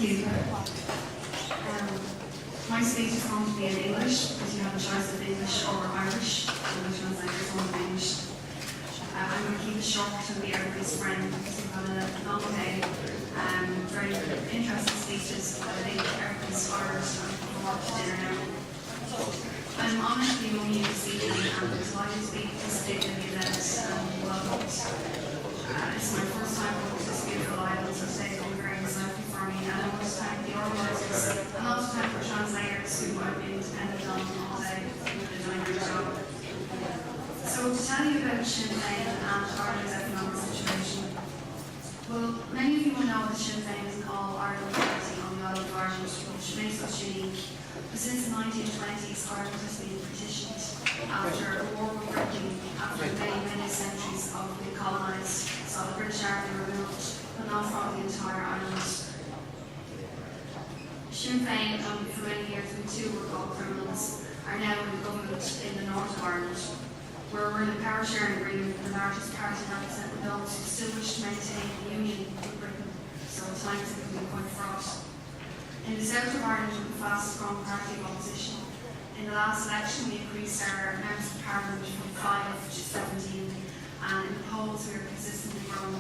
you. My speech is going to be in English, because you have a choice of English or Irish, and the translator is going to be English. I'm going to keep it short to be everybody's friend, because we've had a long day, very interesting speeches, but I think everybody's tired and looking forward to dinner now. I'm honoured to be among you this evening, and I'm delighted to be participating in the event, and welcome. It's my first time going to this beautiful island, so today will be very exciting for me, and I want to thank the organisers, and also thank our translators who I've been dependent on all day, who've been doing a good job. So to tell you about Sinn Féin and Ireland's economic situation, well, many of you will know that Sinn Féin is an all-Ireland party on the island of Ireland, which makes us unique. But since the 1920s, Ireland has been partitioned after a war with Britain, after many centuries of being colonised. So the British Army removed, but not from the entire island. Sinn Féin, for many years, we too were called criminals, are now in government in the north of Ireland, where we're in a power sharing agreement with the largest party representing those who still wish to maintain the union with Britain. So at times it can be quite fraught. In the south of Ireland, we're the fastest growing party of opposition. In the last election, we increased our members of Parliament from 5 to 17, and in the polls, we are consistently growing.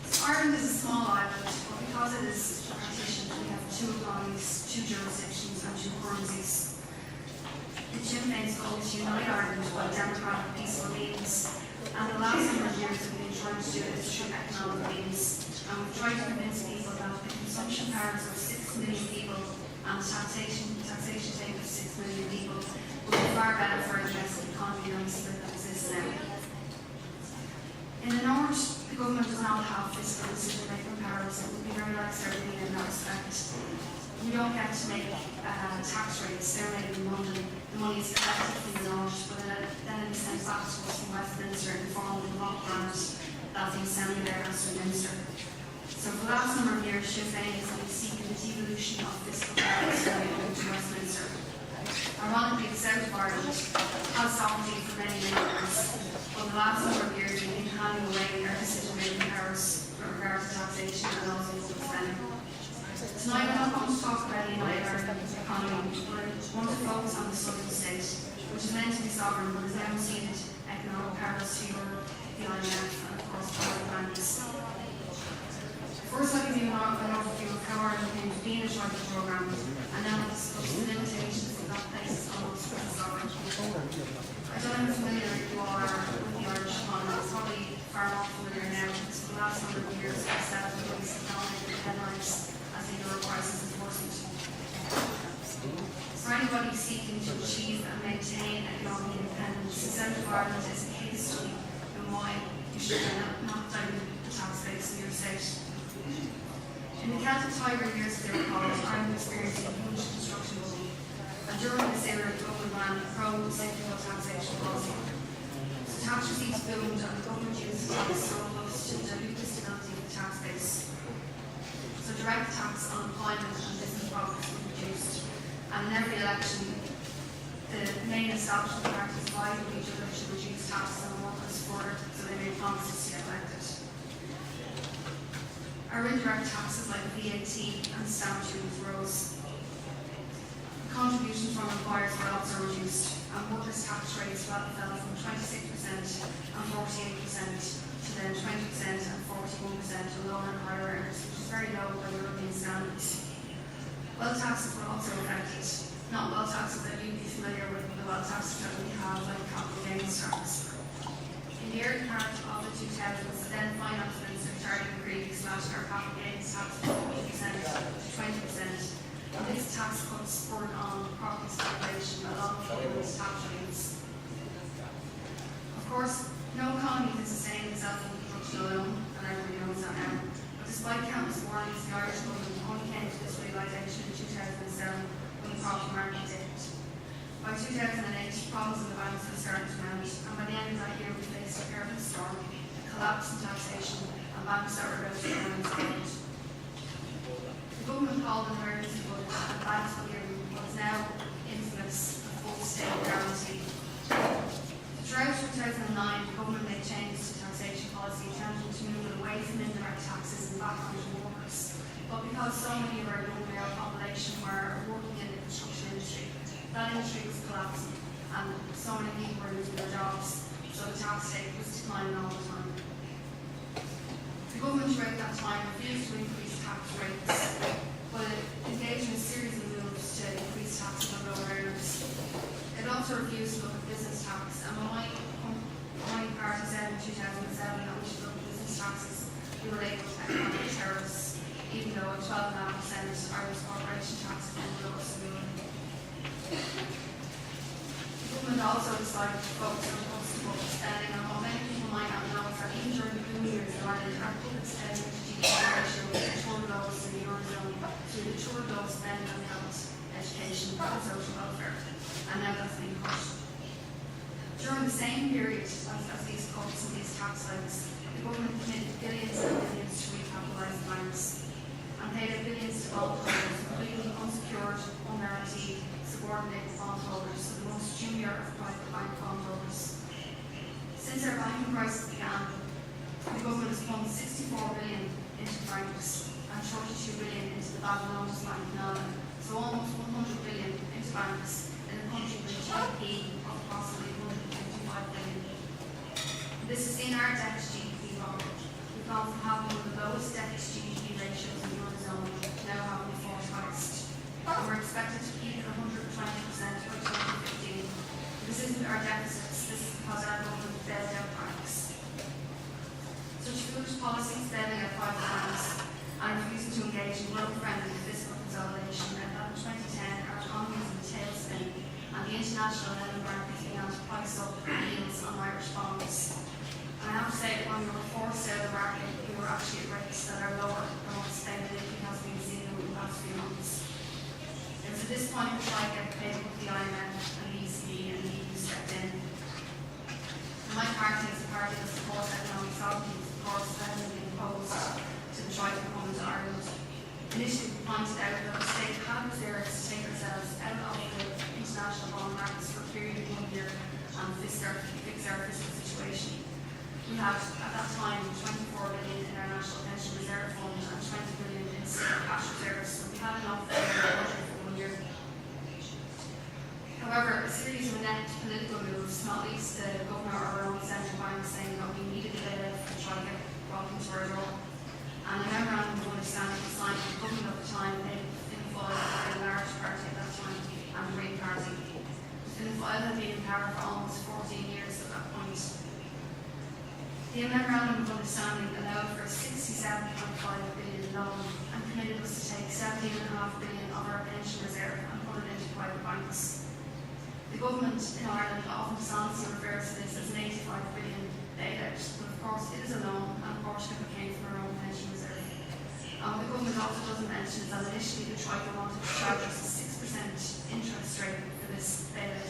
So Ireland is a small island, but because it is partitioned, we have 2 economies, 2 jurisdictions, and 2 currencies. The Sinn Féin's goal is to unite Ireland by democratic, peaceful means, and the last number of years we've been trying to do this through economic means. And we've tried to convince people that the consumption powers of 6 million people and taxation take of 6 million people will be far better for a domestic economy than the split that exists now. In the north, the government does not have fiscal decision-making powers. It would be very like Sardinia in that respect. We don't get to make tax rates. They're made in London. The money is collected from the north, but then it is sent back to us from Westminster in the form of a block grant that the Assembly there has to administer. So for the last number of years, Sinn Féin has been seeking the devolution of fiscal powers from to Westminster. Ironically, the south of Ireland has sovereignty for many years, but the last number of years we've been handing away our decision-making powers with regard to taxation and also public spending. Tonight I'm not going to talk about the United Ireland economy, but I want to focus on the southern state, which is meant to be sovereign but has now ceded economic powers to Europe, the IMF, and of course the World Bank. First, I'll give you an overview of how Ireland came to be in the Troika programme, and then I'll discuss the limitations that that places on us as a sovereign. I don't know how familiar you are with the Irish economy. It's probably far more familiar now, because for the last number of years, the Istadu has dominated the headlines as the euro crisis has worsened. For anybody seeking to achieve and maintain economic independence, the south of Ireland is a case study in why you should not dilute the tax base in your state. In the Celtic Tiger years, as they were called, Ireland experienced a huge construction boom, and during this era, the government ran a pro-cyclical taxation policy. So tax receipts boomed, and the government used tax surplus to dilute the stability of the tax base. So direct tax on employment and business profits were reduced, and in every election, the main establishment parties vied with each other to reduce taxes on workers further, so they made promises to get elected. Our indirect taxes like VAT and stamp duties rose. The contributions from employers were also reduced, and workers' tax rates fell from 26% and 48% to then 20% and 41% to lower and higher earners, which is very low by European standards. Wealth taxes were also affected. Not wealth taxes that you'd be familiar with, the wealth taxes that we have, like capital gains tax. In the early part of the 2000s, the then Finance Minister started agreeing to slash our capital gains tax from 50% to 20%. And this tax cut spurred on property speculation along with those tax rates. Of course, no economy can sustain itself in production alone, and everybody knows that now. But despite countless warnings, the Irish government only came to this realisation in 2007 when the property market dipped. By 2008, problems in the banks had started to mount, and by the end of that year we faced a perfect storm, a collapse in taxation, and banks that were about to go into. The government called an emergency budget, and banks will hear what is now infamous a full state guarantee. Throughout 2009, the government made changes to taxation policy, attempting to move it away from indirect taxes and back onto workers. But because so many of our young male population were working in the construction industry, that industry was collapsing and so many people were losing their jobs, so the tax take was declining all the time. The government throughout that time refused to increase tax rates, but it engaged in a series of moves to increase taxes on lower earners. It also refused to look at business tax, and when my party said in 2007 that we should look at business taxes, we were labelled economic terrorists, even though a 12.5% Irish corporation tax is one of the lowest in the world. The government also decided to focus on public spending, and what many people might not know is that even during the boom years in Ireland, our public spending to GDP ratio was the third lowest in the Eurozone, so the third lowest spending on health, education, and social welfare, and now that's being pushed. During the same period as these cuts and these tax hikes, the government committed billions and billions to recapitalise banks and paid out billions to bondholders, including unsecured, unguaranteed, subordinated bondholders, so the most junior of private bank bondholders. Since our banking crisis began, the government has pumped 64 billion into banks and 32 billion into the bad loans bank now, so almost 100 billion into banks in a country with a GDP of approximately 155 billion. This has seen our debt to GDP fall. We've gone from having one of the lowest debt to GDP ratios in the Eurozone to now having the fourth highest. And we're expected to peak at 120% by 2015. This isn't our deficits, this is because our government bailed out banks. Such foolish policies bailing out private banks and refusing to engage in growth-friendly fiscal consolidation meant that in 2010 our economy was in a tailspin and the international lending markets began to price up yields on Irish bonds. And I have to say that when we were forced out of the market, we were actually at rates that are lower than what sustainability has been seen in the past few months. It was at this point that Troika paid up the IMF and the ECB and the EU stepped in. And my party is a party that supports economic sovereignty, of course, that has been imposed to the Troika coming to Ireland. Initially, we pointed out that the state had reserves to take ourselves out of the international bond markets for a period of 1 year and fix our fiscal situation. We had, at that time, 24 billion in our National Pension Reserve Fund and 20 billion in state cash reserves, so we had enough in our budget for 1 year. However, a series of inept political moves, not least the governor of our own central bank saying that we needed a bailout for the Troika, brought them to our door. And a memorandum of understanding was signed with the government at the time, Fianna Fáil, the large party at that time, and the Green Party. Fianna Fáil had been in power for almost 14 years at that point. The memorandum of understanding allowed for a 67.5 billion loan and committed us to take 17.5 billion of our pension reserve and put it into private banks. The government in Ireland often dishonestly refers to this as an 85 billion bailout, but of course it is a loan and a portion of it came from our own pension reserve. What the government also doesn't mention is that initially the Troika wanted to charge us a 6% interest rate for this bailout,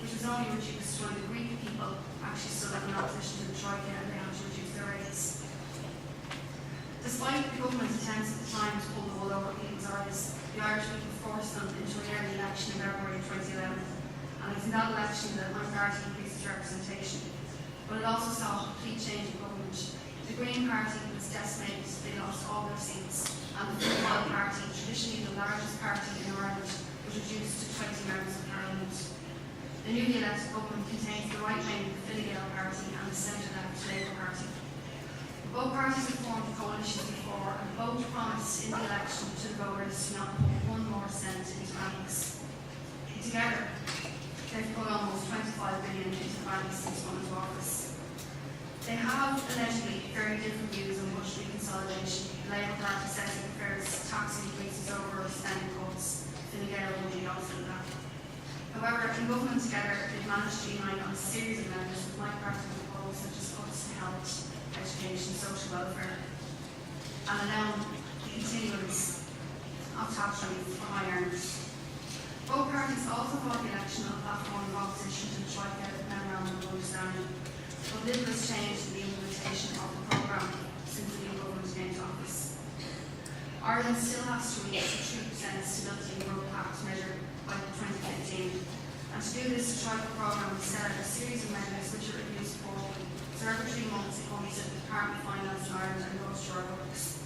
which was only reduced when the Greek people actually stood up in opposition to the Troika and they had to reduce their rates. Despite the government's attempts at the time to pull the wool over people's eyes, the Irish people forced them into an early election in February 2011, and it was in that election that my party increased its representation. But it also saw a complete change in government. The Green Party was decimated, they lost all their seats, and the Fianna Fáil Party, traditionally the largest party in Ireland, was reduced to 20 members of Parliament. The newly elected government contains the right-wing Fine Gael Party and the centre-left Labour Party. Both parties have formed coalitions before and both promised in the election to the voters to not put one more cent into banks. Together, they've put almost 25 billion into banks since going into office. They have allegedly very different views on budgetary consolidation. The Labour Party says it prefers tax increases over spending cuts. Fine Gael will be opposite of that. However, in government together, they've managed to unite on a series of measures that my party proposed, such as cuts to health, education, social welfare, and allow the continuance of tax relief for high earners. Both parties also fought the election on a platform of opposition to the Troika memorandum of understanding, but little has changed in the implementation of the programme since the new government came to office. Ireland still has to reach a 2% stability and growth pact measure by 2015, and to do this, the Troika programme will set out a series of measures which are reviewed quarterly. So every 3 months it comes to the Department of Finance in Ireland and goes to our books.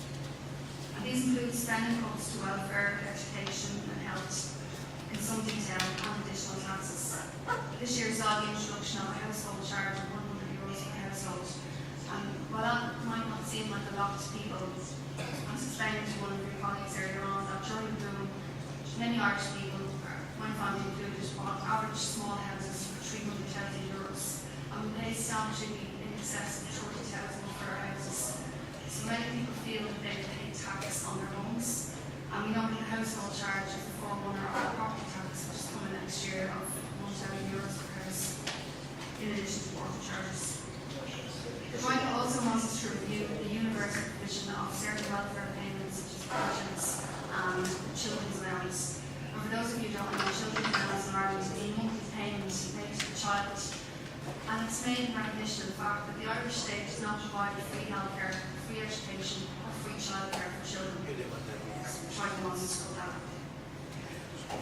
And these include includes spending cuts to welfare, education and health in some detail and additional taxes. This year saw the introduction of a household charge of €100 per household. And while that might not seem like a lot to people, I was explaining to one of your colleagues earlier on that during the boom, many Irish people, my family included, bought average small houses for €300,000 and we pay astonishingly in excess of €40,000 for our houses. So many people feel that they pay tax on their homes, and we know that the household charge is the forerunner of our property tax, which is coming next year of €1,000 per house, in addition to water charges. The Troika also wants us to review the universal provision of certain welfare payments such as pensions and children's allowance. And for those of you who don't know, children's allowance in Ireland is a monthly payment made to the child, and it's made in recognition of the fact that the Irish state does not provide free healthcare, free education or free childcare for children. The Troika wants us to go that.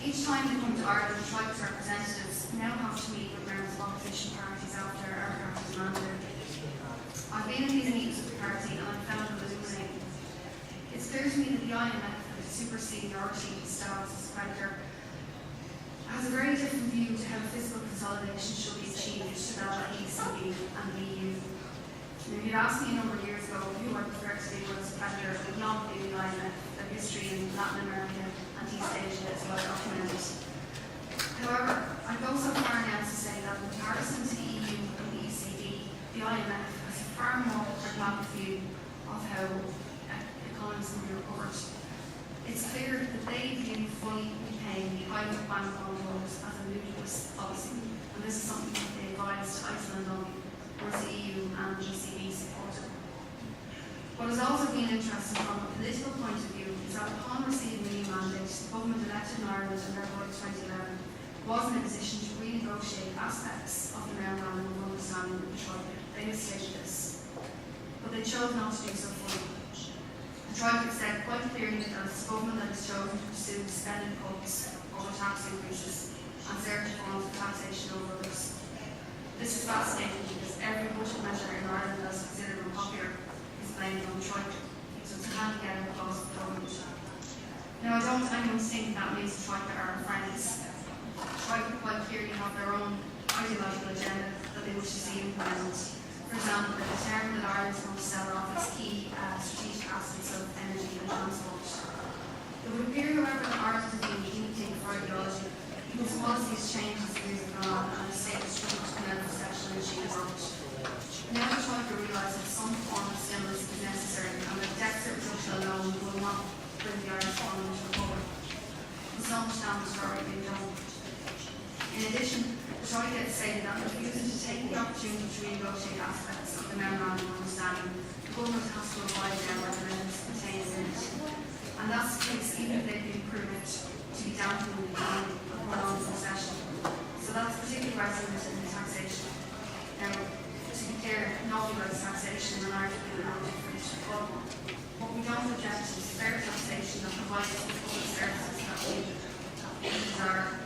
Each time they come to Ireland, the Troika's representatives now have to meet with members of opposition parties after our party's mandate. I've been in these meetings with the party and I've found it losing. It's clear to me that the IMF, with the super seniority status as creditor, has a very different view to how fiscal consolidation should be achieved to that of the ECB and the EU. If you'd asked me a number of years ago who I prefer to be as a creditor, it would not be the IMF. Their history in Latin America and East Asia is well documented. However, I'd go so far now to say that in comparison to the EU and the ECB, the IMF has a far more pragmatic view of how economies can be recovered. It's clear that they view fully repaying the private bank bond holders as a ludicrous policy, and this is something that they advised Iceland on, whereas the EU and ECB supported. What has also been interesting from a political point of view is that upon receiving the new mandate, the government elected in Ireland in February 2011 was in a position to renegotiate aspects of the memorandum of understanding with the Troika. They stated this, but they chose not to do so fully. The Troika said quite clearly that it's the government that has chosen to pursue spending cuts over tax increases and certain forms of taxation over others. This is fascinating because every budget measure in Ireland that is considered unpopular is blamed on the Troika, so it's can't get a close with government. Now, I don't want anyone to think that means the Troika are our friends. The Troika quite clearly have their own ideological agenda that they wish to see implemented. For example, they're determined that Ireland is going to sell off its key strategic assets of energy and transport. It would appear, however, that Ireland has been eating for ideology because policies change as years have gone on and the state is struggling to come out of recession and she growth. Now the Troika realises that some form of stimulus is necessary and that deficit reduction alone will not bring the Irish economy to recover. And so much damage has already been done. In addition, the Troika has stated that refusing to take the opportunity to renegotiate aspects of the memorandum of understanding, the government has to abide by the amendments contained in it. And that's the case even if they've been proved to be dampening the economy or prolonged recession. So that's particularly resonant in the taxation. Now, to be clear, nobody likes taxation and Irish people are no different. But what we don't object to is fair taxation that provides the public services that we desire.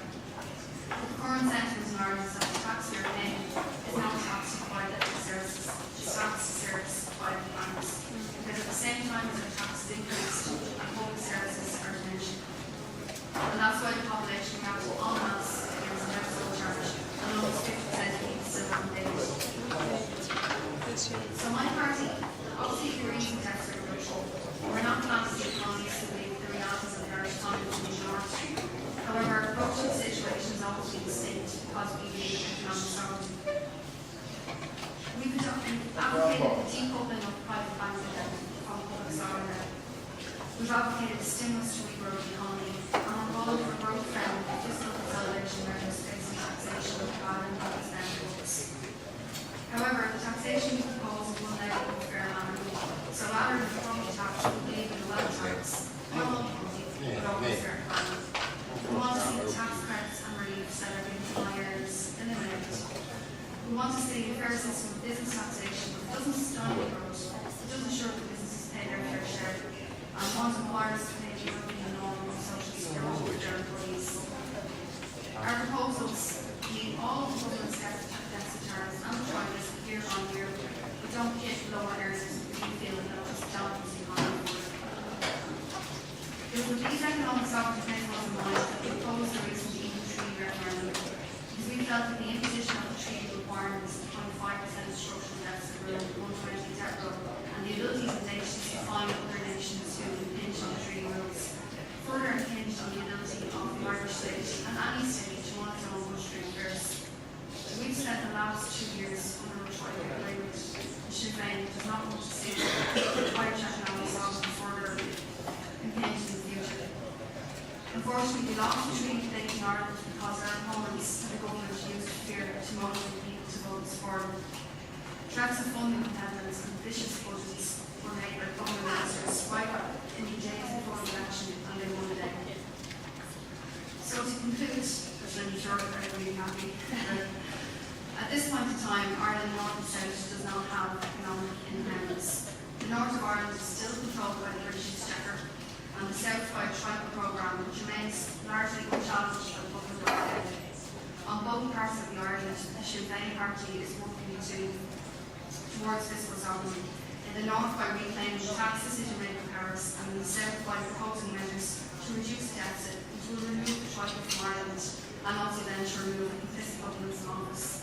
The current sentiment in Ireland is that the tax we are paying is not tax to provide public services, it's tax to service private banks. Because at the same time as our tax is increased, our public services are diminished. And that's why the population gap en masse against the household charge, and almost 50% of people still haven't paid it. So my party obviously agrees with tax reduction. We're not planning the economy to believe the realities of the Irish economy to be ignored. However, our approach to the situation has always been distinct because we believe in economic sovereignty. We've advocated the decoupling of private banking debt from public sovereign debt. We've advocated stimulus to regrow the economy and are calling for growth-friendly fiscal consolidation measures based on taxation rather than public spending. However, the taxation we propose will now be a fair manner. So rather than property tax, we believe in the wealth tax, not all property, but always certain families. We want to see the tax credits and reliefs that are given to hires eliminated. We want to see a fair system of business taxation that doesn't stymie growth, it doesn't ensure that businesses pay their fair share, and want employers to pay the European norm of social security for their employees. Our proposals meet all of the government's deficit targets and the Troika's year on year, but don't hit lower earners if we feel that it's a challenge. with these economic sovereignty principles in mind, we proposed the recent EU treaty referendum, because we felt that the imposition of the treaty requirements of 25% structural deficit rule, 120 debt rule, and the ability of the nations to find other nations who impinge on the treaty rules, further impinged on the ability of the Irish state and any state to run its own budgetary affairs. We've spent the last 2 years under a Troika agreement. Sinn Féin does not want to see Irish economic sovereignty further impinged in the future. Unfortunately, we lost the treaty debate in Ireland because our opponents and the government used fear to motivate people to vote for them. Threats of funding independence and vicious budgets were made by government ministers right in the days before the election, and they won the day. So to conclude, which I'm sure I'm really happy, at this point in time, Ireland North and South does not have economic independence. The North of Ireland is still controlled by the British Exchequer, and the South by a Troika programme, which remains largely unchallenged by the public opinion. On both parts of the Ireland, the Sinn Féin party is working towards fiscal sovereignty. In the North by reclaiming tax decision-making powers, and in the South by proposing measures to reduce the deficit, which will remove the Troika from Ireland, and also then to remove the complicit governments in office.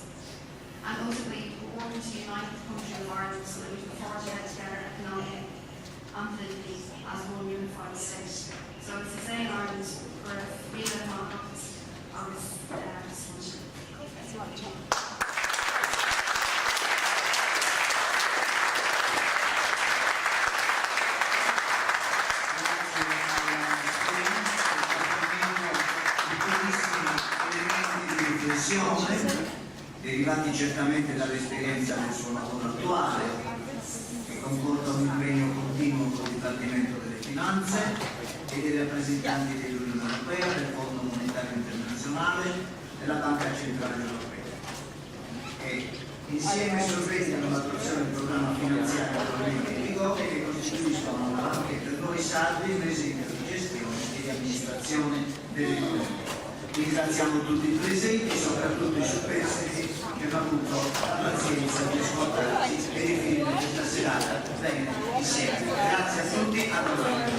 And ultimately, we're working to unite the country of Ireland so that we can forge ahead together economically and politically as one unified state. So as I say in Ireland, we're really not always dysfunction. Derivati certamente dall'esperienza del suo lavoro attuale, che comporta un impegno continuo con il Dipartimento delle Finanze e dei rappresentanti dell'Unione Europea, del Fondo Monetario Internazionale e della Banca Centrale Europea. E insieme sorvegliano l'adozione del programma finanziario attualmente in vigore, che costituiscono anche per noi sardi un esempio di gestione e di amministrazione dell'economia. Ringraziamo tutti i presenti, soprattutto i superstiti che hanno avuto la pazienza di ascoltarci e di finire questa serata bene insieme. Grazie a tutti, a domani.